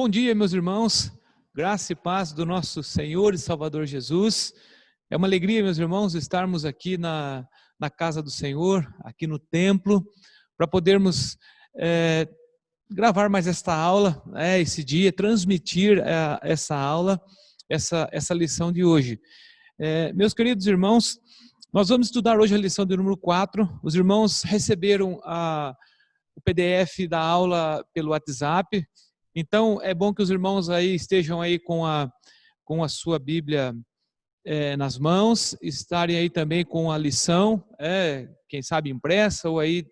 Bom dia, meus irmãos, graça e paz do nosso Senhor e Salvador Jesus. É uma alegria, meus irmãos, estarmos aqui na casa do Senhor, aqui no templo, para podermos gravar mais esta aula, esse dia, transmitir essa aula, essa lição de hoje. Meus queridos irmãos, nós vamos estudar hoje a lição de número 4. Os irmãos receberam o PDF da aula pelo WhatsApp. Então, é bom que os irmãos aí estejam aí com a sua Bíblia nas mãos, estarem aí também com a lição, quem sabe impressa ou aí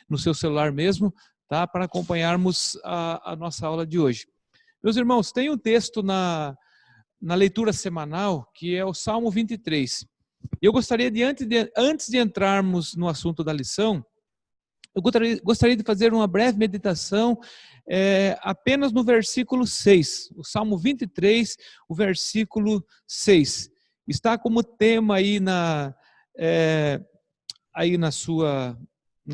no seu celular mesmo, tá? Para acompanharmos a nossa aula de hoje. Meus irmãos, tem um texto na leitura semanal que é o Salmo 23. Eu gostaria antes de entrarmos no assunto da lição, eu gostaria de fazer uma breve meditação apenas no versículo 6. O Salmo 23, o versículo 6. Está como tema aí na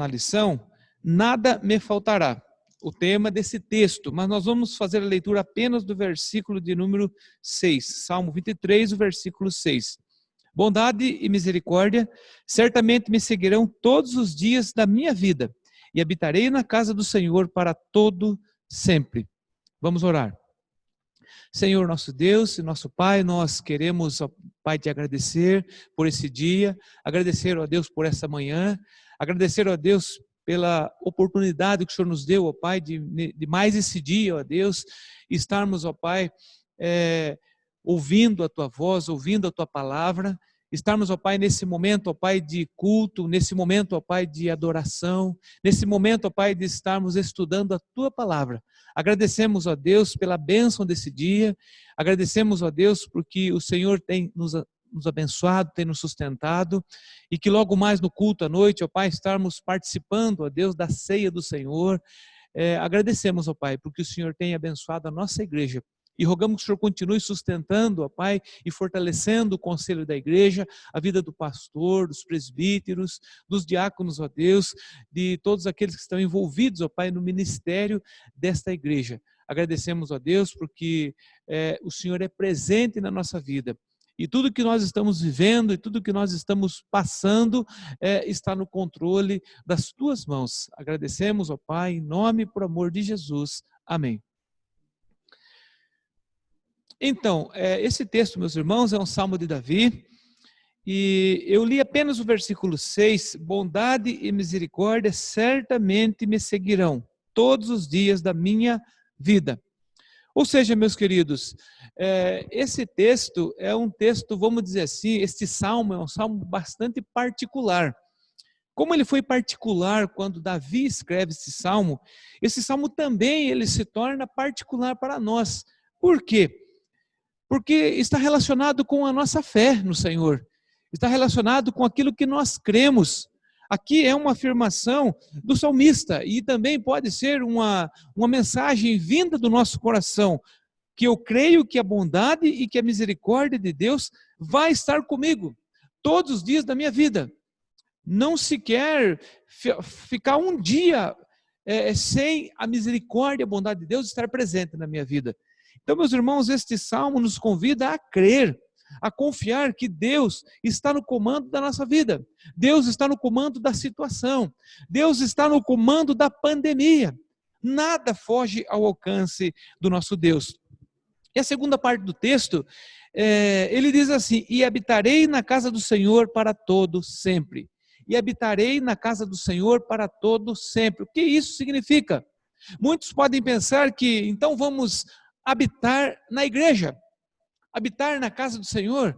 lição, nada me faltará. O tema desse texto, mas nós vamos fazer a leitura apenas do versículo de número 6. Salmo 23, o versículo 6. Bondade e misericórdia certamente me seguirão todos os dias da minha vida, e habitarei na casa do Senhor para todo sempre. Vamos orar. Senhor, nosso Deus e nosso Pai, nós queremos, ó Pai, te agradecer por esse dia, agradecer, ó Deus, por essa manhã, agradecer, ó Deus, pela oportunidade que o Senhor nos deu, ó Pai, de mais esse dia, ó Deus, estarmos, ó Pai, ouvindo a Tua voz, ouvindo a Tua palavra, estarmos, ó Pai, nesse momento, ó Pai, de culto, nesse momento, ó Pai, de adoração, nesse momento, ó Pai, de estarmos estudando a Tua palavra. Agradecemos, ó Deus, pela bênção desse dia, agradecemos, ó Deus, porque o Senhor tem nos abençoado, tem nos sustentado, e que logo mais no culto à noite, ó Pai, estarmos participando, ó Deus, da ceia do Senhor. Agradecemos, ó Pai, porque o Senhor tem abençoado a nossa igreja. E rogamos que o Senhor continue sustentando, ó Pai, e fortalecendo o conselho da igreja, a vida do pastor, dos presbíteros, dos diáconos, ó Deus, de todos aqueles que estão envolvidos, ó Pai, no ministério desta igreja. Agradecemos, ó Deus, porque o Senhor é presente na nossa vida. E tudo que nós estamos vivendo e tudo que nós estamos passando está no controle das Tuas mãos. Agradecemos, ó Pai, em nome e por amor de Jesus. Amém. Então, esse texto, meus irmãos, é um salmo de Davi, e eu li apenas o versículo 6, bondade e misericórdia certamente me seguirão todos os dias da minha vida. Ou seja, meus queridos, esse texto é um texto, vamos dizer assim, este salmo é um salmo bastante particular. Como ele foi particular quando Davi escreve esse salmo também ele se torna particular para nós. Por quê? Porque está relacionado com a nossa fé no Senhor, está relacionado com aquilo que nós cremos. Aqui é uma afirmação do salmista e também pode ser uma mensagem vinda do nosso coração, que eu creio que a bondade e que a misericórdia de Deus vai estar comigo todos os dias da minha vida. Não se quer ficar um dia sem a misericórdia e a bondade de Deus estar presente na minha vida. Então, meus irmãos, este salmo nos convida a crer, a confiar que Deus está no comando da nossa vida. Deus está no comando da situação. Deus está no comando da pandemia. Nada foge ao alcance do nosso Deus. E a segunda parte do texto, ele diz assim, e habitarei na casa do Senhor para todo sempre. E habitarei na casa do Senhor para todo sempre. O que isso significa? Muitos podem pensar que, então vamos habitar na igreja, habitar na casa do Senhor.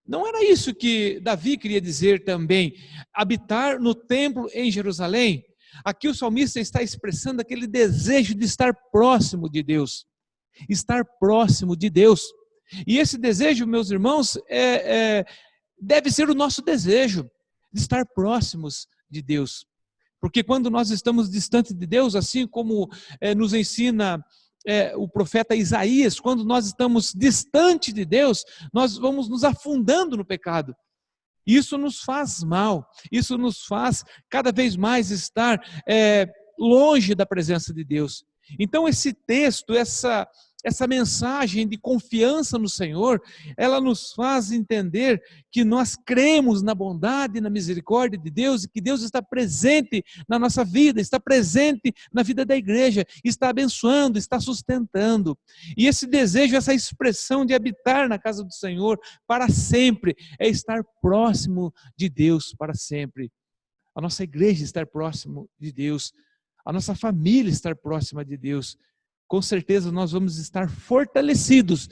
Não era isso que Davi queria dizer também, habitar no templo em Jerusalém. Aqui o salmista está expressando aquele desejo de estar próximo de Deus, estar próximo de Deus. E esse desejo, meus irmãos, deve ser o nosso desejo, de estar próximos de Deus. Porque quando nós estamos distantes de Deus, assim como nos ensina o profeta Isaías, quando nós estamos distante de Deus, nós vamos nos afundando no pecado. Isso nos faz mal, isso nos faz cada vez mais estar longe da presença de Deus. Então esse texto, essa mensagem de confiança no Senhor, ela nos faz entender que nós cremos na bondade e na misericórdia de Deus e que Deus está presente na nossa vida, está presente na vida da igreja, está abençoando, está sustentando. E esse desejo, essa expressão de habitar na casa do Senhor para sempre, é estar próximo de Deus para sempre. A nossa igreja estar próximo de Deus, a nossa família estar próxima de Deus. Com certeza nós vamos estar fortalecidos,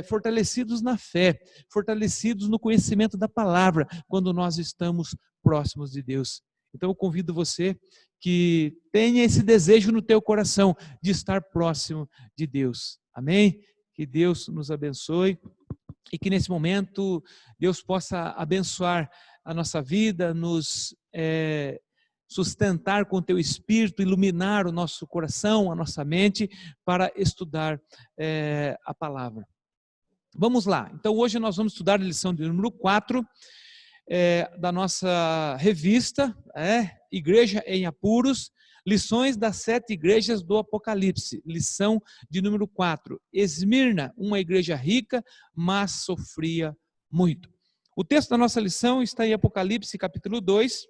fortalecidos na fé, fortalecidos no conhecimento da palavra, quando nós estamos próximos de Deus. Então eu convido você que tenha esse desejo no teu coração de estar próximo de Deus. Amém? Que Deus nos abençoe e que nesse momento Deus possa abençoar a nossa vida, nos sustentar com o teu Espírito, iluminar o nosso coração, a nossa mente, para estudar a palavra. Vamos lá, então hoje nós vamos estudar a lição de número 4 da nossa revista, Igreja em Apuros, lições das 7 igrejas do Apocalipse, lição de número 4. Esmirna, uma igreja rica, mas sofria muito. O texto da nossa lição está em Apocalipse capítulo 2,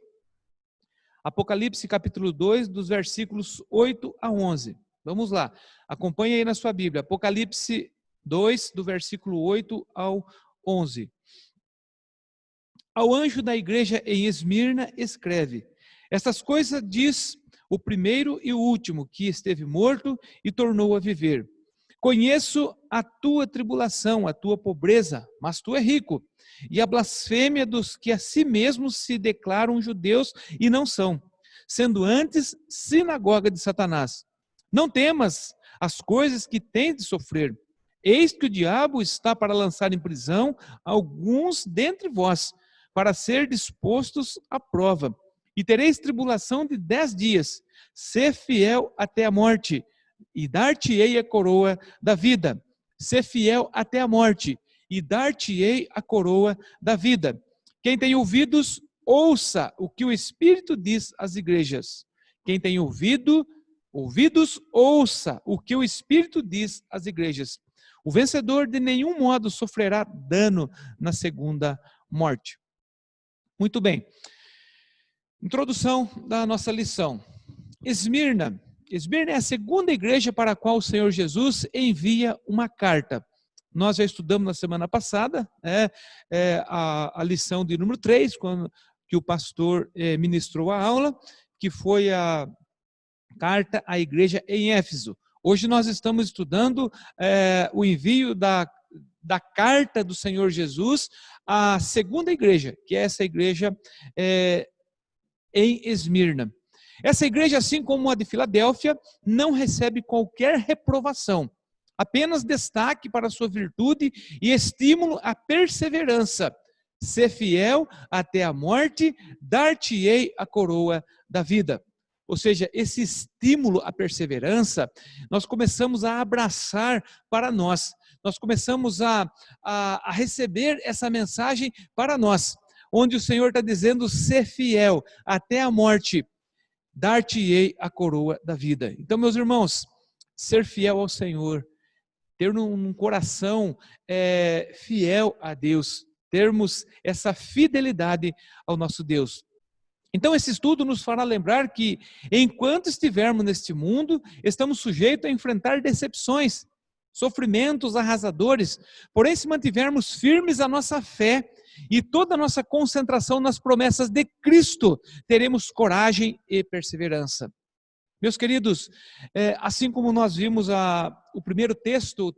Apocalipse capítulo 2, dos versículos 8 a 11. Vamos lá, acompanhe aí na sua Bíblia, Apocalipse 2, do versículo 8 ao 11. Ao anjo da igreja em Esmirna escreve: estas coisas diz o primeiro e o último, que esteve morto e tornou a viver. Conheço a tua tribulação, a tua pobreza, mas tu és rico, e a blasfêmia dos que a si mesmos se declaram judeus e não são, sendo antes sinagoga de Satanás. Não temas as coisas que tens de sofrer. Eis que o diabo está para lançar em prisão alguns dentre vós, para ser dispostos à prova. E tereis tribulação de 10 dias. Sê fiel até a morte, e dar-te-ei a coroa da vida. Sê fiel até a morte, e dar-te-ei a coroa da vida. Quem tem ouvidos, ouça o que o Espírito diz às igrejas. Quem tem ouvidos, ouça o que o Espírito diz às igrejas. O vencedor de nenhum modo sofrerá dano na segunda morte. Muito bem. Introdução da nossa lição. Esmirna é a segunda igreja para a qual o Senhor Jesus envia uma carta. Nós já estudamos na semana passada a lição de número 3, quando que o pastor ministrou a aula, que foi a carta à igreja em Éfeso. Hoje nós estamos estudando o envio da carta do Senhor Jesus à segunda igreja, que é essa igreja em Esmirna. Essa igreja, assim como a de Filadélfia, não recebe qualquer reprovação, apenas destaque para a sua virtude e estímulo à perseverança. Ser fiel até a morte, dar-te-ei a coroa da vida. Ou seja, esse estímulo à perseverança, nós começamos a abraçar para nós. Nós começamos a receber essa mensagem para nós, onde o Senhor está dizendo: ser fiel até a morte, dar-te-ei a coroa da vida. Então, meus irmãos, ser fiel ao Senhor, ter um coração fiel a Deus, termos essa fidelidade ao nosso Deus. Então, esse estudo nos fará lembrar que, enquanto estivermos neste mundo, estamos sujeitos a enfrentar decepções, sofrimentos arrasadores, porém, se mantivermos firmes a nossa fé e toda a nossa concentração nas promessas de Cristo, teremos coragem e perseverança. Meus queridos, assim como nós vimos o primeiro texto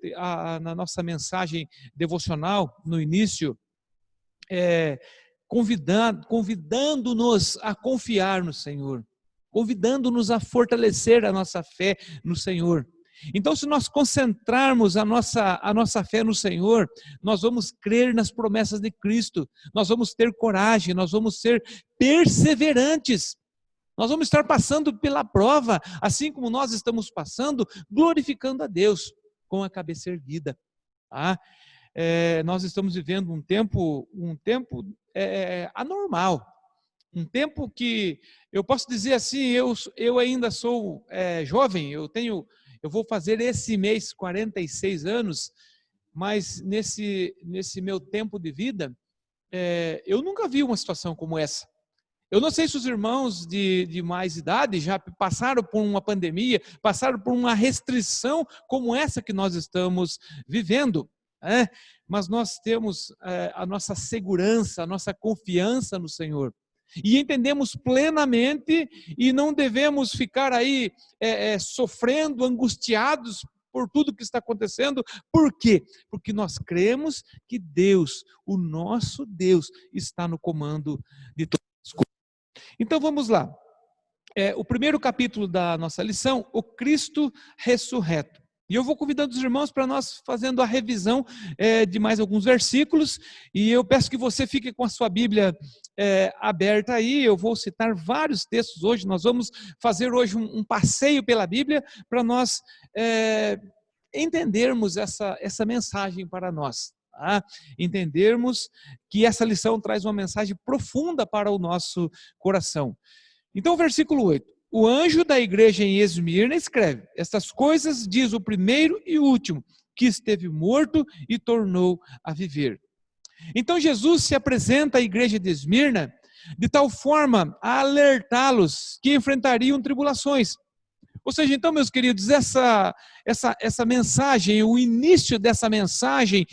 na nossa mensagem devocional no início, convidando-nos a confiar no Senhor, convidando-nos a fortalecer a nossa fé no Senhor. Então, se nós concentrarmos a nossa fé no Senhor, nós vamos crer nas promessas de Cristo, nós vamos ter coragem, nós vamos ser perseverantes, nós vamos estar passando pela prova, assim como nós estamos passando, glorificando a Deus com a cabeça erguida. Nós estamos vivendo um tempo anormal, Um tempo que eu posso dizer assim, eu ainda sou jovem, eu vou fazer esse mês 46 anos, mas nesse meu tempo de vida, eu nunca vi uma situação como essa. Eu não sei se os irmãos de mais idade já passaram por uma pandemia, passaram por uma restrição como essa que nós estamos vivendo, né? Mas nós temos a nossa segurança, a nossa confiança no Senhor. E entendemos plenamente e não devemos ficar aí sofrendo, angustiados por tudo que está acontecendo. Por quê? Porque nós cremos que Deus, o nosso Deus, está no comando de todas as coisas. Então vamos lá. O primeiro capítulo da nossa lição, o Cristo ressurreto. E eu vou convidando os irmãos para nós fazendo a revisão de mais alguns versículos, e eu peço que você fique com a sua Bíblia aberta aí. Eu vou citar vários textos hoje. Nós vamos fazer hoje um passeio pela Bíblia para nós entendermos essa mensagem para nós. Tá? Entendermos que essa lição traz uma mensagem profunda para o nosso coração. Então, versículo 8. O anjo da igreja em Esmirna escreve: estas coisas diz o primeiro e o último, que esteve morto e tornou a viver. Então, Jesus se apresenta à igreja de Esmirna de tal forma a alertá-los que enfrentariam tribulações. Ou seja, então, meus queridos, essa mensagem, o início dessa mensagem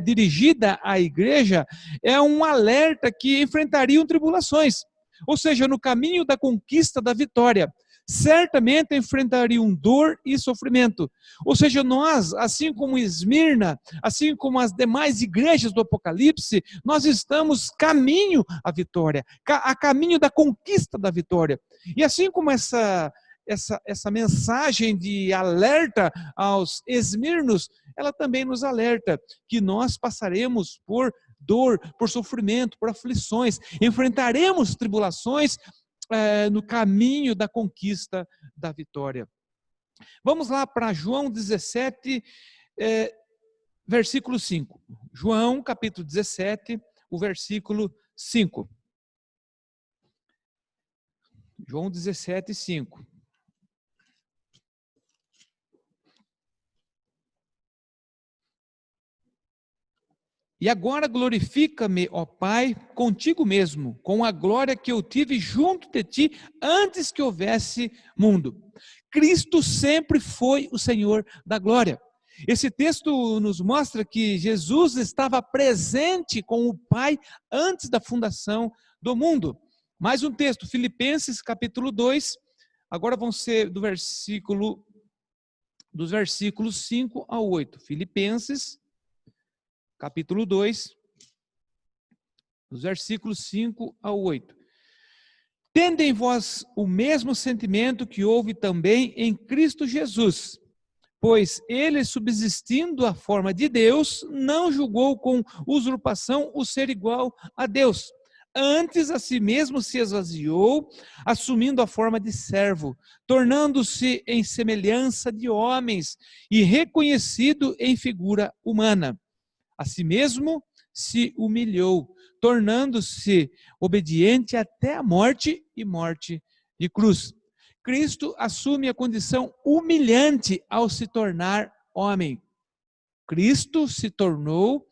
dirigida à igreja é um alerta que enfrentariam tribulações. Ou seja, no caminho da conquista da vitória, certamente enfrentariam dor e sofrimento. Ou seja, nós, assim como Esmirna, assim como as demais igrejas do Apocalipse, nós estamos caminho à vitória, a caminho da conquista da vitória. E assim como essa mensagem de alerta aos esmirnos, ela também nos alerta que nós passaremos por dor, por sofrimento, por aflições, enfrentaremos tribulações no caminho da conquista da vitória. Vamos lá para João 17, versículo 5. João, capítulo 17, o versículo 5. João 17, 5. E agora glorifica-me, ó Pai, contigo mesmo, com a glória que eu tive junto de ti antes que houvesse mundo. Cristo sempre foi o Senhor da glória. Esse texto nos mostra que Jesus estava presente com o Pai antes da fundação do mundo. Mais um texto, Filipenses capítulo 2, agora vão ser dos versículos 5 a 8. Filipenses capítulo 2, dos versículos 5 a 8. Tende em vós o mesmo sentimento que houve também em Cristo Jesus, pois ele, subsistindo a forma de Deus, não julgou com usurpação o ser igual a Deus. Antes a si mesmo se esvaziou, assumindo a forma de servo, tornando-se em semelhança de homens e reconhecido em figura humana. A si mesmo se humilhou, tornando-se obediente até a morte e morte de cruz. Cristo assume a condição humilhante ao se tornar homem. Cristo se tornou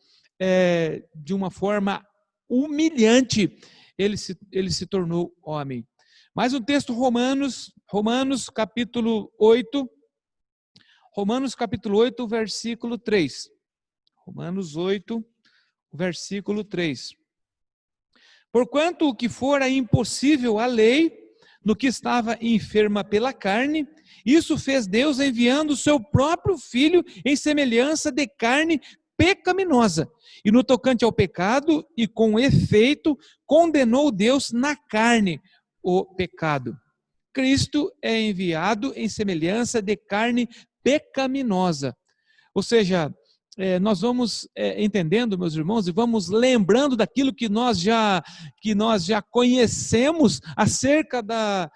de uma forma humilhante, ele se tornou homem. Mais um texto, Romanos capítulo 8, versículo 3. Romanos 8, versículo 3. Porquanto o que fora impossível à lei, no que estava enferma pela carne, isso fez Deus enviando o seu próprio Filho em semelhança de carne pecaminosa. E no tocante ao pecado, e com efeito, condenou Deus na carne o pecado. Cristo é enviado em semelhança de carne pecaminosa. Ou seja, nós vamos entendendo, meus irmãos, e vamos lembrando daquilo que nós já conhecemos acerca da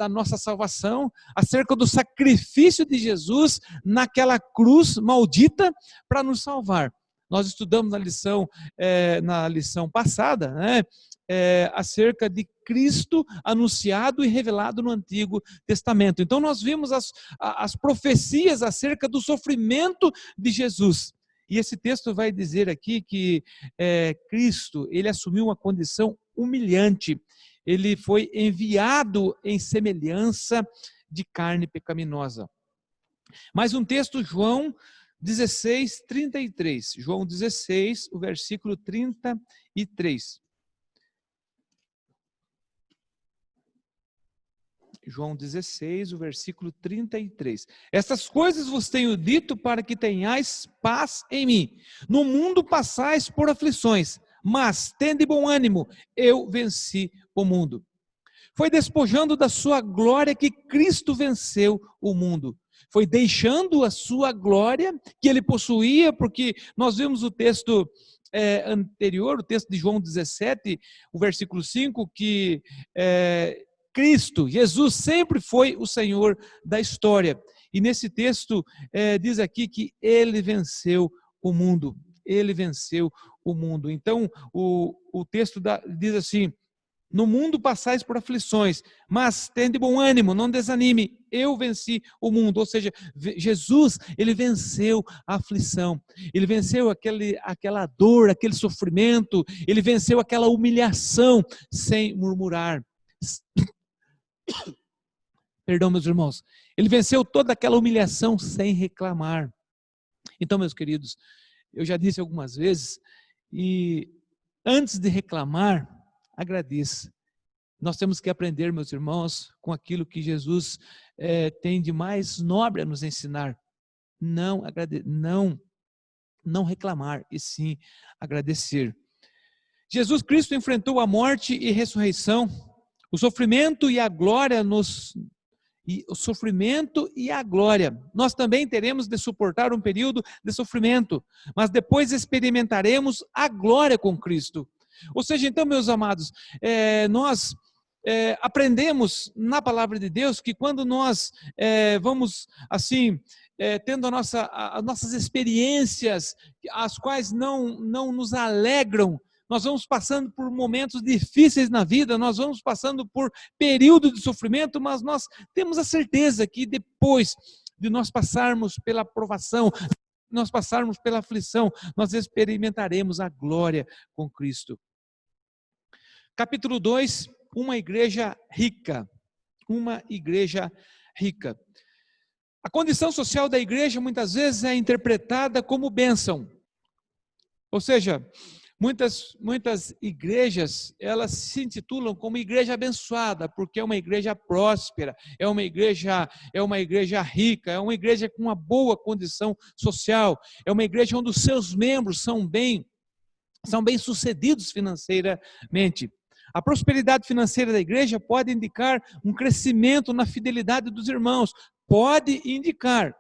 nossa salvação, acerca do sacrifício de Jesus naquela cruz maldita para nos salvar. Nós estudamos na lição passada, né, acerca de Cristo anunciado e revelado no Antigo Testamento. Então nós vimos as profecias acerca do sofrimento de Jesus. E esse texto vai dizer aqui que Cristo, ele assumiu uma condição humilhante. Ele foi enviado em semelhança de carne pecaminosa. Mais um texto, João 16, 33. João 16, o versículo 33. João 16, o versículo 33. Estas coisas vos tenho dito para que tenhais paz em mim. No mundo passais por aflições, mas tende bom ânimo, eu venci o mundo. Foi despojando da sua glória que Cristo venceu o mundo. Foi deixando a sua glória que ele possuía, porque nós vimos o texto anterior, o texto de João 17, o versículo 5, que Cristo, Jesus, sempre foi o Senhor da história. E nesse texto diz aqui que ele venceu o mundo. Ele venceu o mundo. Então, o texto diz assim: no mundo passais por aflições, mas tende bom ânimo, não desanime, eu venci o mundo. Ou seja, Jesus, ele venceu a aflição, ele venceu aquela dor, aquele sofrimento, ele venceu aquela humilhação sem murmurar. Perdão, meus irmãos, ele venceu toda aquela humilhação sem reclamar. Então, meus queridos, eu já disse algumas vezes, e antes de reclamar, agradeça. Nós temos que aprender, meus irmãos, com aquilo que Jesus tem de mais nobre a nos ensinar. Não reclamar, e sim agradecer. Jesus Cristo enfrentou a morte e ressurreição, o sofrimento e a glória o sofrimento e a glória. Nós também teremos de suportar um período de sofrimento, mas depois experimentaremos a glória com Cristo. Ou seja, então, meus amados, nós aprendemos na palavra de Deus que quando nós vamos assim, tendo as nossas experiências, as quais não nos alegram, nós vamos passando por momentos difíceis na vida, nós vamos passando por período de sofrimento, mas nós temos a certeza que depois de nós passarmos pela provação, nós passarmos pela aflição, nós experimentaremos a glória com Cristo. Capítulo 2, uma igreja rica. Uma igreja rica. A condição social da igreja muitas vezes é interpretada como bênção. Ou seja, muitas igrejas, elas se intitulam como igreja abençoada, porque é uma igreja próspera, é uma igreja rica, é uma igreja com uma boa condição social, é uma igreja onde os seus membros são bem-sucedidos financeiramente. A prosperidade financeira da igreja pode indicar um crescimento na fidelidade dos irmãos, pode indicar.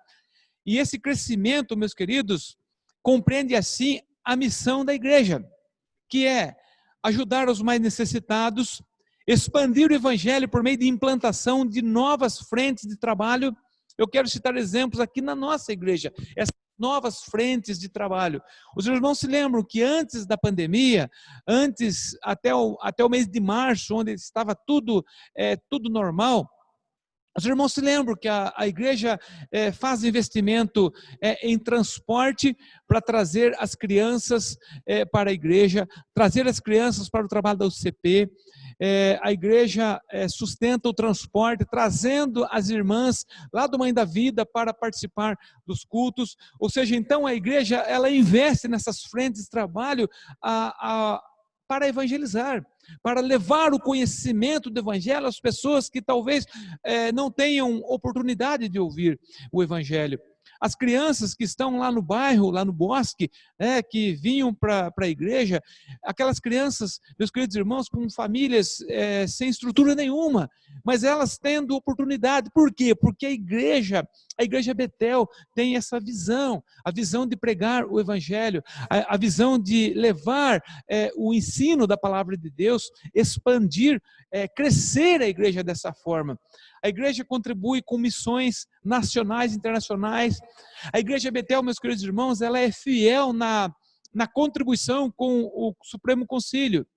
E esse crescimento, meus queridos, compreende assim a missão da igreja, que é ajudar os mais necessitados, expandir o evangelho por meio de implantação de novas frentes de trabalho. Eu quero citar exemplos aqui na nossa igreja, essas novas frentes de trabalho. Os irmãos se lembram que antes da pandemia, até o mês de março, onde estava tudo normal, os irmãos se lembram que a igreja faz investimento em transporte para trazer as crianças para a igreja, trazer as crianças para o trabalho da UCP. A igreja sustenta o transporte, trazendo as irmãs lá do Mãe da Vida para participar dos cultos. Ou seja, então a igreja ela investe nessas frentes de trabalho para evangelizar, para levar o conhecimento do evangelho às pessoas que talvez não tenham oportunidade de ouvir o evangelho. As crianças que estão lá no bairro, lá no bosque, que vinham para a igreja, aquelas crianças, meus queridos irmãos, com famílias sem estrutura nenhuma, mas elas tendo oportunidade. Por quê? Porque a igreja Betel tem essa visão, a visão de pregar o evangelho, a visão de levar o ensino da palavra de Deus, expandir, crescer a igreja dessa forma. A igreja contribui com missões nacionais e internacionais. A igreja Betel, meus queridos irmãos, ela é fiel na contribuição com o Supremo Concílio.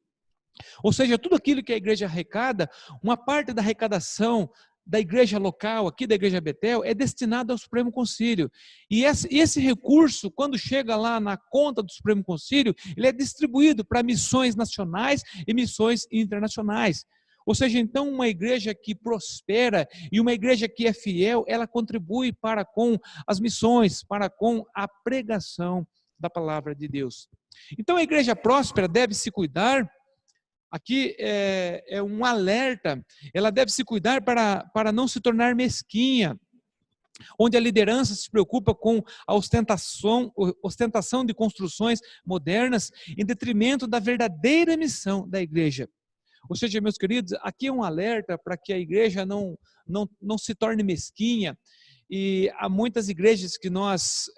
Ou seja, tudo aquilo que a igreja arrecada, uma parte da arrecadação da igreja local, aqui da igreja Betel, é destinada ao Supremo Concílio. E esse recurso, quando chega lá na conta do Supremo Concílio, ele é distribuído para missões nacionais e missões internacionais. Ou seja, então, uma igreja que prospera e uma igreja que é fiel, ela contribui para com as missões, para com a pregação da palavra de Deus. Então, a igreja próspera deve se cuidar. Aqui é um alerta, ela deve se cuidar para não se tornar mesquinha, onde a liderança se preocupa com a ostentação de construções modernas em detrimento da verdadeira missão da igreja. Ou seja, meus queridos, aqui é um alerta para que a igreja não se torne mesquinha. E há muitas igrejas que nós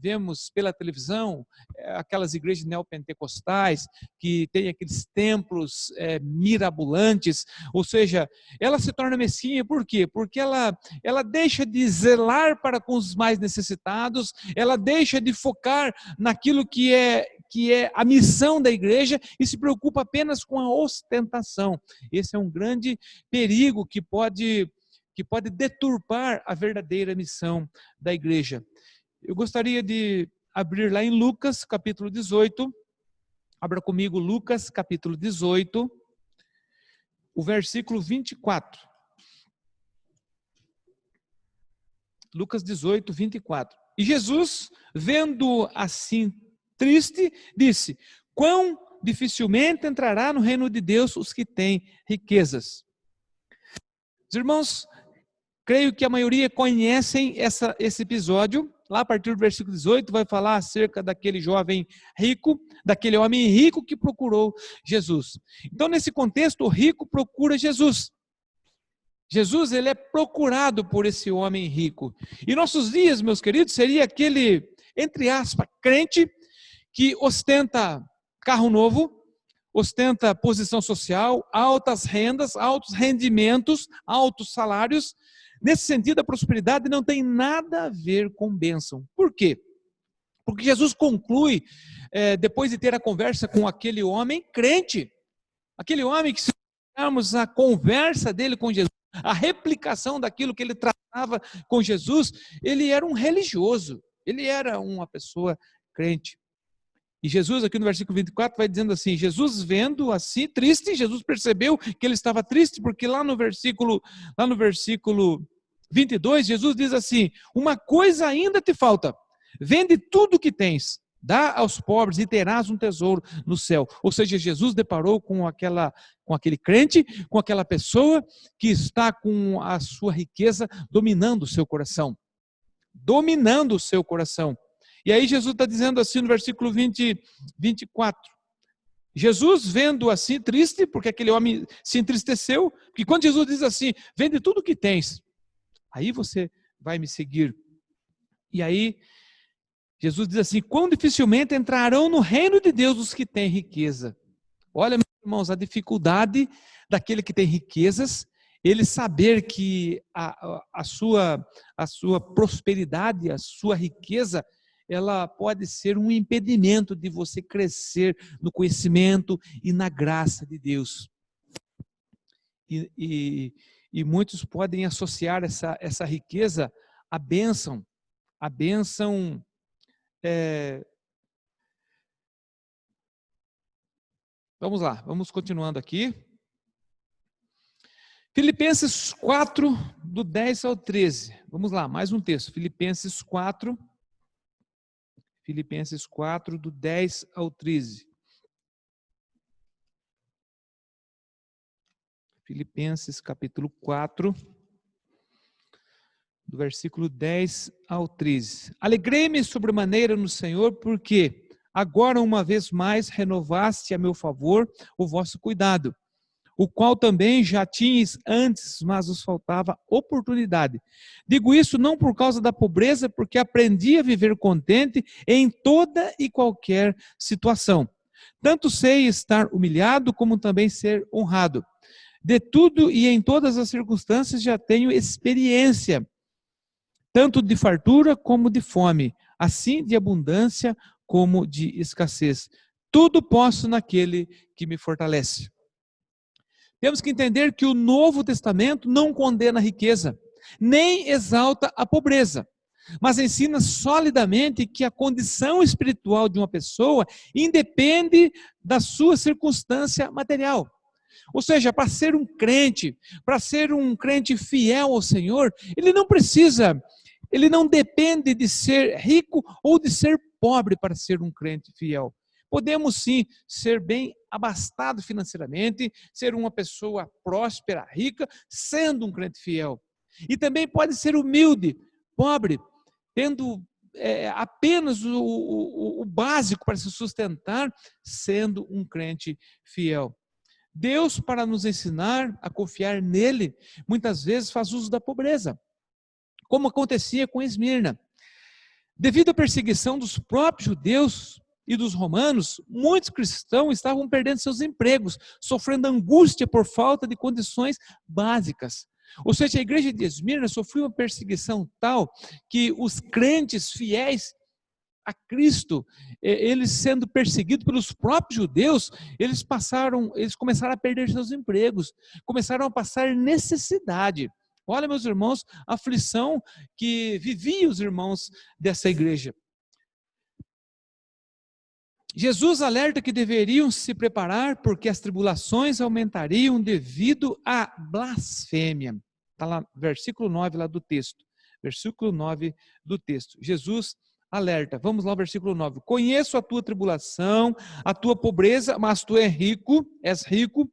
vemos pela televisão, aquelas igrejas neopentecostais, que têm aqueles templos mirabolantes, ou seja, ela se torna mesquinha, por quê? Porque ela deixa de zelar para com os mais necessitados, ela deixa de focar naquilo que é a missão da igreja e se preocupa apenas com a ostentação. Esse é um grande perigo que pode deturpar a verdadeira missão da igreja. Eu gostaria de abrir lá em Lucas, capítulo 18. Abra comigo Lucas, capítulo 18, o versículo 24. Lucas 18, 24. E Jesus, vendo assim triste, disse: quão dificilmente entrará no reino de Deus os que têm riquezas. Os irmãos, creio que a maioria conhecem esse episódio. Lá a partir do versículo 18 vai falar acerca daquele jovem rico, daquele homem rico que procurou Jesus. Então, nesse contexto, o rico procura Jesus. Jesus, ele é procurado por esse homem rico. E nossos dias, meus queridos, seria aquele, entre aspas, crente que ostenta carro novo, ostenta posição social, altas rendas, altos rendimentos, altos salários. Nesse sentido, a prosperidade não tem nada a ver com bênção. Por quê? Porque Jesus conclui, depois de ter a conversa com aquele homem crente, aquele homem que, se olharmos a conversa dele com Jesus, a replicação daquilo que ele tratava com Jesus, ele era um religioso, ele era uma pessoa crente. E Jesus, aqui no versículo 24, vai dizendo assim: Jesus vendo assim, triste, Jesus percebeu que ele estava triste, porque lá no versículo 22, Jesus diz assim: uma coisa ainda te falta, vende tudo o que tens, dá aos pobres e terás um tesouro no céu. Ou seja, Jesus deparou com aquele crente, com aquela pessoa que está com a sua riqueza dominando o seu coração. Dominando o seu coração. E aí Jesus está dizendo assim no versículo 24. Jesus vendo assim triste, porque aquele homem se entristeceu, porque quando Jesus diz assim, vende tudo o que tens, aí você vai me seguir. E aí Jesus diz assim, quão dificilmente entrarão no reino de Deus os que têm riqueza. Olha, meus irmãos, a dificuldade daquele que tem riquezas, ele saber que a sua prosperidade, a sua riqueza, ela pode ser um impedimento de você crescer no conhecimento e na graça de Deus. E muitos podem associar essa riqueza à bênção. A bênção Vamos lá, vamos continuando aqui. Filipenses 4, do 10 ao 13. Vamos lá, mais um texto. Filipenses 4, do 10 ao 13. Filipenses capítulo 4, do versículo 10 ao 13. Alegrei-me sobremaneira no Senhor, porque agora uma vez mais renovaste a meu favor o vosso cuidado, o qual também já tinhas antes, mas vos faltava oportunidade. Digo isso não por causa da pobreza, porque aprendi a viver contente em toda e qualquer situação. Tanto sei estar humilhado, como também ser honrado. De tudo e em todas as circunstâncias já tenho experiência, tanto de fartura como de fome, assim de abundância como de escassez. Tudo posso naquele que me fortalece. Temos que entender que o Novo Testamento não condena a riqueza, nem exalta a pobreza, mas ensina solidamente que a condição espiritual de uma pessoa independe da sua circunstância material. Ou seja, para ser um crente fiel ao Senhor, ele não depende de ser rico ou de ser pobre para ser um crente fiel. Podemos sim ser bem abastado financeiramente, ser uma pessoa próspera, rica, sendo um crente fiel. E também pode ser humilde, pobre, tendo apenas o básico para se sustentar, sendo um crente fiel. Deus, para nos ensinar a confiar nele, muitas vezes faz uso da pobreza, como acontecia com Esmirna. Devido à perseguição dos próprios judeus e dos romanos, muitos cristãos estavam perdendo seus empregos, sofrendo angústia por falta de condições básicas. Ou seja, a igreja de Esmirna sofreu uma perseguição tal que os crentes fiéis a Cristo, eles sendo perseguidos pelos próprios judeus, eles começaram a perder seus empregos, começaram a passar necessidade. Olha, meus irmãos, a aflição que viviam os irmãos dessa igreja. Jesus alerta que deveriam se preparar porque as tribulações aumentariam devido à blasfêmia. Está lá, versículo 9 lá do texto. Versículo 9 do texto. Jesus alerta. Vamos lá, versículo 9. Conheço a tua tribulação, a tua pobreza, mas tu és rico,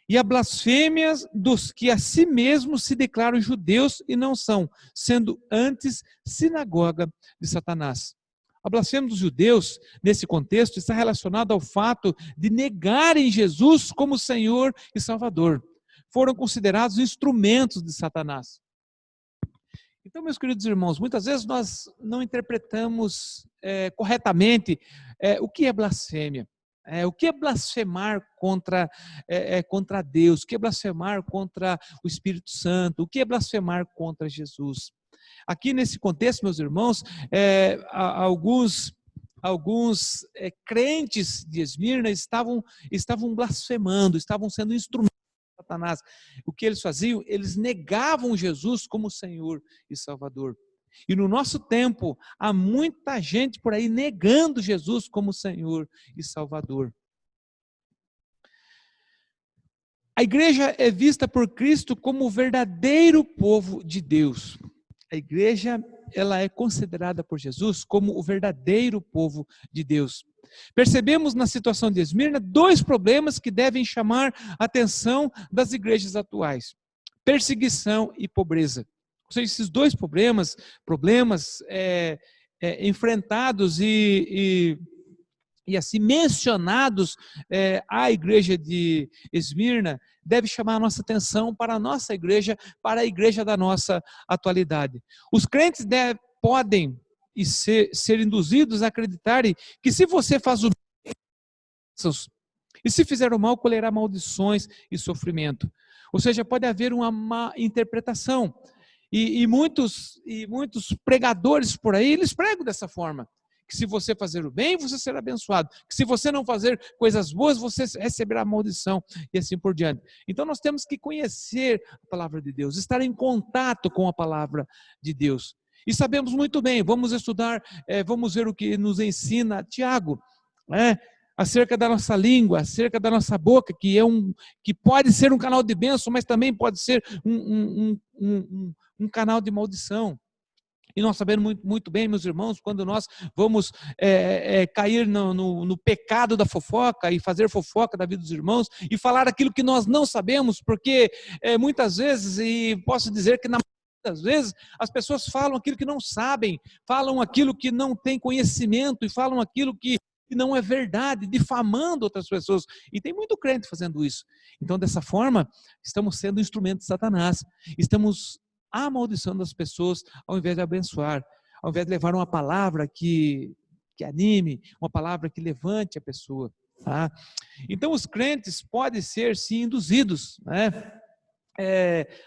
e a blasfêmia dos que a si mesmos se declaram judeus e não são, sendo antes sinagoga de Satanás. A blasfêmia dos judeus, nesse contexto, está relacionada ao fato de negarem Jesus como Senhor e Salvador. Foram considerados instrumentos de Satanás. Então, meus queridos irmãos, muitas vezes nós não interpretamos corretamente o que é blasfêmia. O que é blasfemar contra Deus? O que é blasfemar contra o Espírito Santo? O que é blasfemar contra Jesus? Aqui nesse contexto, meus irmãos, alguns crentes de Esmirna estavam blasfemando, estavam sendo instrumentos de Satanás. O que eles faziam? Eles negavam Jesus como Senhor e Salvador. E no nosso tempo, há muita gente por aí negando Jesus como Senhor e Salvador. A igreja é vista por Cristo como o verdadeiro povo de Deus. A igreja, ela é considerada por Jesus como o verdadeiro povo de Deus. Percebemos na situação de Esmirna dois problemas que devem chamar a atenção das igrejas atuais: perseguição e pobreza. Ou seja, esses dois problemas enfrentados e assim mencionados à igreja de Esmirna, deve chamar a nossa atenção para a nossa igreja, para a igreja da nossa atualidade. Os crentes podem ser induzidos a acreditarem que se você faz o bem, e se fizer o mal, colherá maldições e sofrimento. Ou seja, pode haver uma má interpretação. E muitos pregadores por aí, eles pregam dessa forma. Que se você fazer o bem, você será abençoado. Que se você não fazer coisas boas, você receberá maldição e assim por diante. Então nós temos que conhecer a palavra de Deus, estar em contato com a palavra de Deus. E sabemos muito bem, vamos estudar, vamos ver o que nos ensina Tiago, acerca da nossa língua, acerca da nossa boca, que pode ser um canal de bênção, mas também pode ser um canal de maldição. E nós sabemos muito bem, meus irmãos, quando nós vamos cair no pecado da fofoca e fazer fofoca da vida dos irmãos e falar aquilo que nós não sabemos, porque muitas vezes, e posso dizer que muitas vezes, as pessoas falam aquilo que não sabem, falam aquilo que não tem conhecimento e falam aquilo que não é verdade, difamando outras pessoas. E tem muito crente fazendo isso. Então, dessa forma, estamos sendo instrumentos de Satanás. Estamos amaldiçoando as pessoas ao invés de abençoar, ao invés de levar uma palavra que anime, uma palavra que levante a pessoa. Tá? Então, os crentes podem ser, sim, induzidos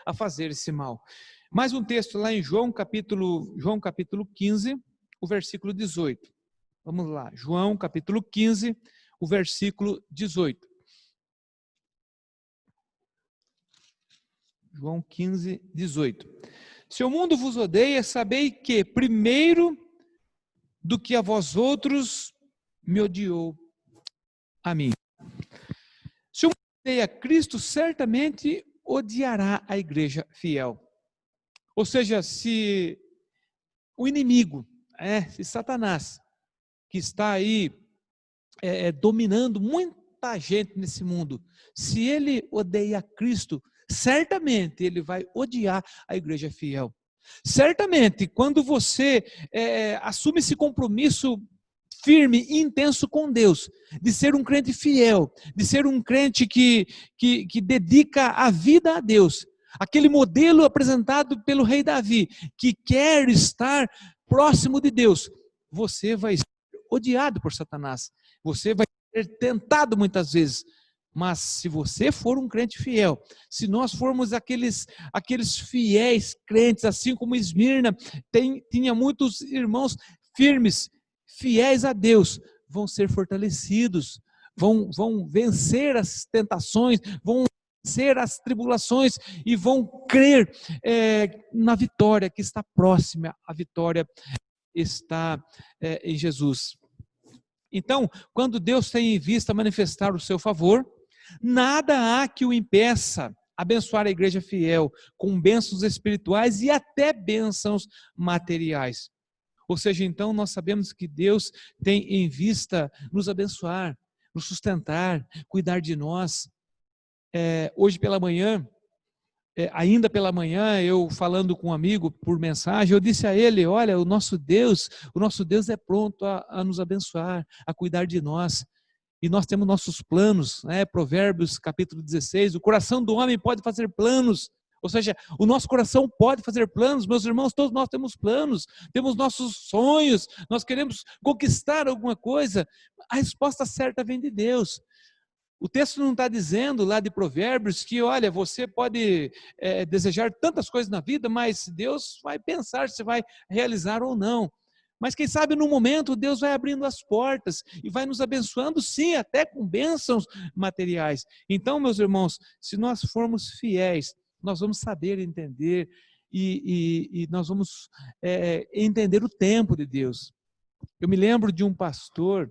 a fazer esse mal. Mais um texto lá em João capítulo 15, o versículo 18. Vamos lá, João capítulo 15, o versículo 18. João 15, 18. Se o mundo vos odeia, sabei que, primeiro do que a vós outros, me odiou a mim. Se o mundo odeia Cristo, certamente odiará a igreja fiel. Ou seja, se o inimigo, se Satanás, que está aí dominando muita gente nesse mundo, se ele odeia Cristo, certamente ele vai odiar a igreja fiel. Certamente, quando você assume esse compromisso firme e intenso com Deus, de ser um crente fiel, de ser um crente que dedica a vida a Deus, aquele modelo apresentado pelo rei Davi, que quer estar próximo de Deus, você vai ser odiado por Satanás, você vai ser tentado muitas vezes, mas se você for um crente fiel, se nós formos aqueles fiéis crentes, assim como Esmirna tinha muitos irmãos firmes, fiéis a Deus, vão ser fortalecidos, vão vencer as tentações, vão vencer as tribulações e vão crer na vitória que está próxima, a vitória está em Jesus. Então, quando Deus tem em vista manifestar o seu favor, nada há que o impeça abençoar a igreja fiel com bênçãos espirituais e até bênçãos materiais. Ou seja, então nós sabemos que Deus tem em vista nos abençoar, nos sustentar, cuidar de nós. Hoje pela manhã, ainda pela manhã, eu falando com um amigo por mensagem, eu disse a ele, olha, o nosso Deus é pronto a nos abençoar, a cuidar de nós. E nós temos nossos planos, Provérbios capítulo 16, o coração do homem pode fazer planos, ou seja, o nosso coração pode fazer planos, meus irmãos, todos nós temos planos, temos nossos sonhos, nós queremos conquistar alguma coisa, a resposta certa vem de Deus. O texto não está dizendo lá de Provérbios que, olha, você pode desejar tantas coisas na vida, mas Deus vai pensar se vai realizar ou não. Mas quem sabe no momento Deus vai abrindo as portas e vai nos abençoando, sim, até com bênçãos materiais. Então, meus irmãos, se nós formos fiéis, nós vamos saber entender e nós vamos entender o tempo de Deus. Eu me lembro de um pastor,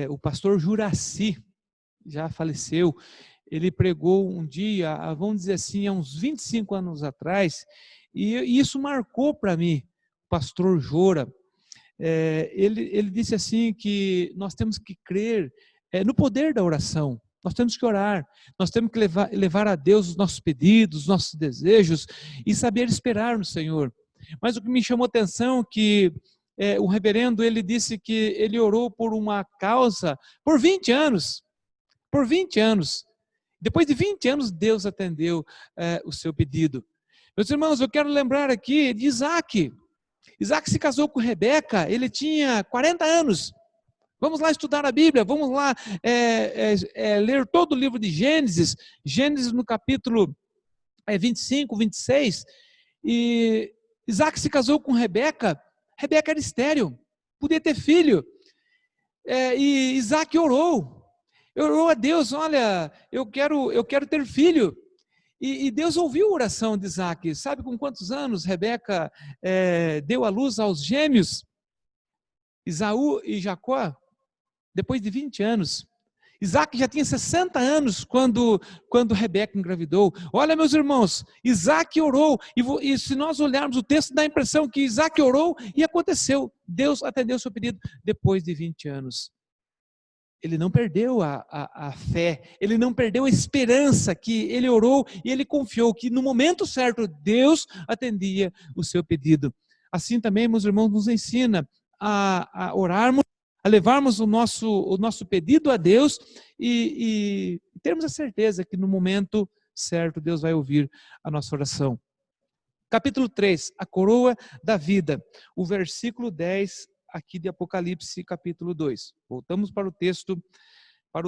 o pastor Juraci, já faleceu, ele pregou um dia, vamos dizer assim, há uns 25 anos atrás, e isso marcou para mim, o pastor Jora. Ele disse assim que nós temos que crer no poder da oração. Nós temos que orar, nós temos que levar a Deus os nossos pedidos, os nossos desejos e saber esperar no Senhor. Mas o que me chamou a atenção é que o reverendo, ele disse que ele orou por uma causa por 20 anos. Por 20 anos. Depois de 20 anos, Deus atendeu o seu pedido. Meus irmãos, eu quero lembrar aqui de Isaac. Isaac se casou com Rebeca, ele tinha 40 anos. Vamos lá estudar a Bíblia, vamos lá ler todo o livro de Gênesis, Gênesis no capítulo 25, 26, e Isaac se casou com Rebeca, Rebeca era estéril, podia ter filho, e Isaac orou a Deus, olha, eu quero ter filho, e Deus ouviu a oração de Isaac. Sabe com quantos anos Rebeca deu à luz aos gêmeos, Esaú e Jacó? Depois de 20 anos. Isaac já tinha 60 anos quando Rebeca engravidou. Olha, meus irmãos, Isaac orou, e se nós olharmos o texto, dá a impressão que Isaac orou e aconteceu. Deus atendeu o seu pedido depois de 20 anos. Ele não perdeu a fé, ele não perdeu a esperança, que ele orou e ele confiou que no momento certo Deus atendia o seu pedido. Assim também, meus irmãos, nos ensina a orarmos, a levarmos o nosso pedido a Deus e termos a certeza que no momento certo Deus vai ouvir a nossa oração. Capítulo 3, a coroa da vida, o versículo 10 aqui de Apocalipse, capítulo 2. Voltamos para o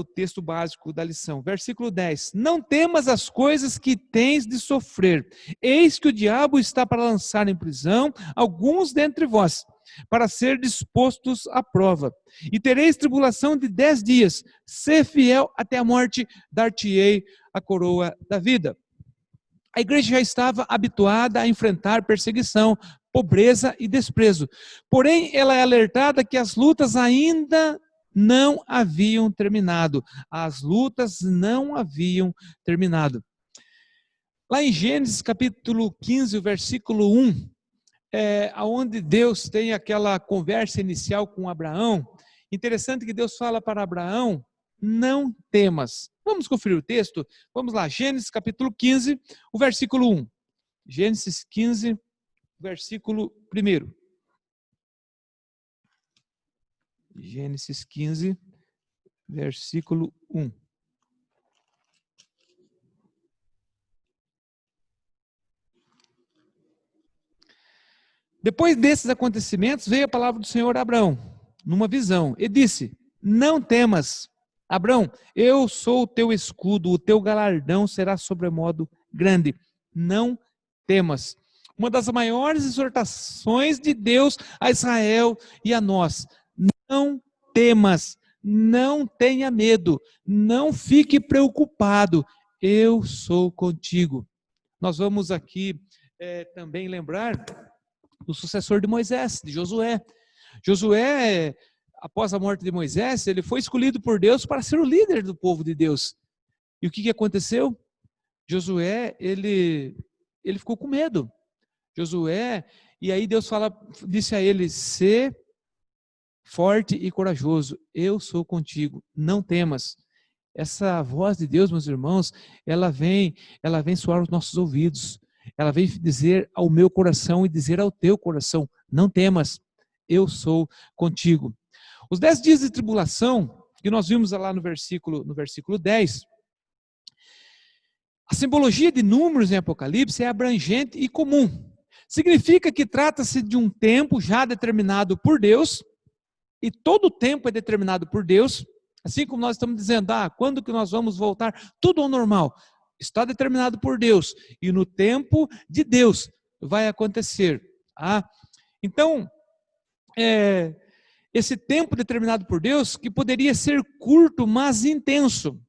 texto básico da lição. Versículo 10. Não temas as coisas que tens de sofrer. Eis que o diabo está para lançar em prisão alguns dentre vós. para ser dispostos à prova. E tereis tribulação de 10 dias. Ser fiel até a morte, dar-te-ei a coroa da vida. A igreja já estava habituada a enfrentar perseguição, pobreza e desprezo. Porém, ela é alertada que as lutas ainda não haviam terminado. As lutas não haviam terminado. Lá em Gênesis capítulo 15, versículo 1, onde Deus tem aquela conversa inicial com Abraão, interessante que Deus fala para Abraão, não temas. Vamos conferir o texto? Vamos lá, Gênesis capítulo 15, o versículo 1. Gênesis 15, versículo 1. Gênesis 15, versículo 1. Depois desses acontecimentos, veio a palavra do Senhor a Abraão, numa visão, e disse: não temas, Abraão, eu sou o teu escudo, o teu galardão será sobremodo grande. Não temas. Uma das maiores exortações de Deus a Israel e a nós. Não temas, não tenha medo, não fique preocupado, eu sou contigo. Nós vamos aqui também lembrar do sucessor de Moisés, de Josué. Josué, após a morte de Moisés, ele foi escolhido por Deus para ser o líder do povo de Deus. E o que aconteceu? Josué, ele ficou com medo. Josué, e aí Deus disse a ele: sê forte e corajoso, eu sou contigo, não temas. Essa voz de Deus, meus irmãos, ela vem soar aos nossos ouvidos. Ela vem dizer ao meu coração e dizer ao teu coração: não temas, eu sou contigo. Os 10 dias de tribulação, que nós vimos lá no versículo 10, a simbologia de números em Apocalipse é abrangente e comum. Significa que trata-se de um tempo já determinado por Deus, e todo o tempo é determinado por Deus, assim como nós estamos dizendo, quando que nós vamos voltar? Tudo ao normal. Está determinado por Deus, e no tempo de Deus vai acontecer. Então, esse tempo determinado por Deus, que poderia ser curto, mas intenso.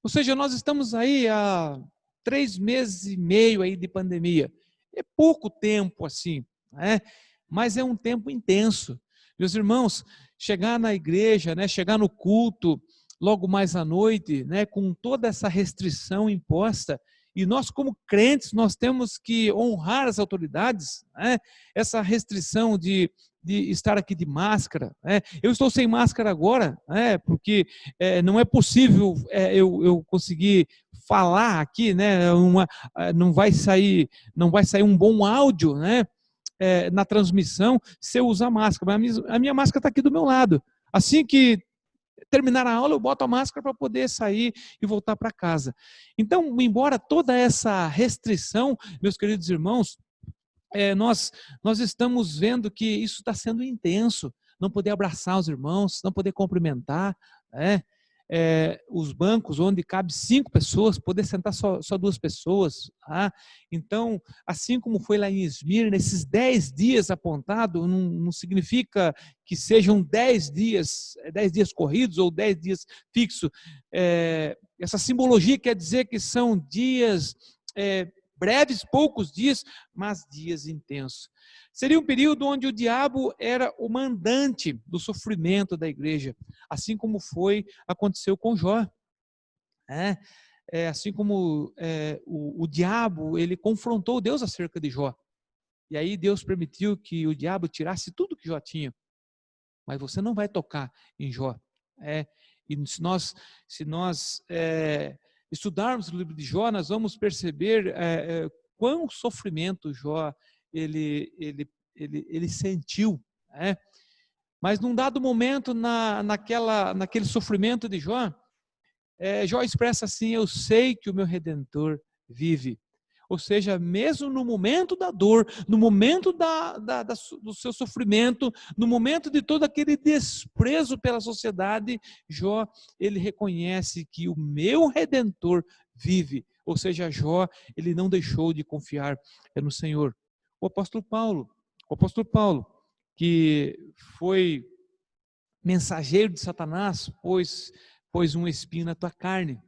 Ou seja, nós estamos aí há 3 meses e meio aí de pandemia. É pouco tempo assim, né? Mas é um tempo intenso. Meus irmãos, chegar na igreja, né, chegar no culto, logo mais à noite, né, com toda essa restrição imposta, e nós como crentes, nós temos que honrar as autoridades, né, essa restrição de estar aqui de máscara, né? Eu estou sem máscara agora, né, porque não é possível eu conseguir falar aqui, né, não vai sair um bom áudio, né, na transmissão se eu usar máscara, mas a minha máscara está aqui do meu lado. Assim que terminar a aula, eu boto a máscara para poder sair e voltar para casa. Então, embora toda essa restrição, meus queridos irmãos, nós estamos vendo que isso está sendo intenso. Não poder abraçar os irmãos, não poder cumprimentar, né? Os bancos onde cabe 5 pessoas, poder sentar só 2 pessoas. Então, assim como foi lá em Esmirna, nesses 10 dias apontados, não significa que sejam 10 dias corridos ou 10 dias fixos. Essa simbologia quer dizer que são dias breves, poucos dias, mas dias intensos. Seria um período onde o diabo era o mandante do sofrimento da igreja, assim como aconteceu com Jó. Assim como o diabo, ele confrontou Deus acerca de Jó. E aí Deus permitiu que o diabo tirasse tudo que Jó tinha. Mas você não vai tocar em Jó. E se nós estudarmos o livro de Jó, nós vamos perceber quão sofrimento Jó ele sentiu. Mas num dado momento, naquele sofrimento de Jó, Jó expressa assim: eu sei que o meu Redentor vive. Ou seja, mesmo no momento da dor, no momento do seu sofrimento, no momento de todo aquele desprezo pela sociedade, Jó, ele reconhece que o meu Redentor vive. Ou seja, Jó, ele não deixou de confiar no Senhor. O apóstolo Paulo, que foi mensageiro de Satanás, pôs um espinho na tua carne.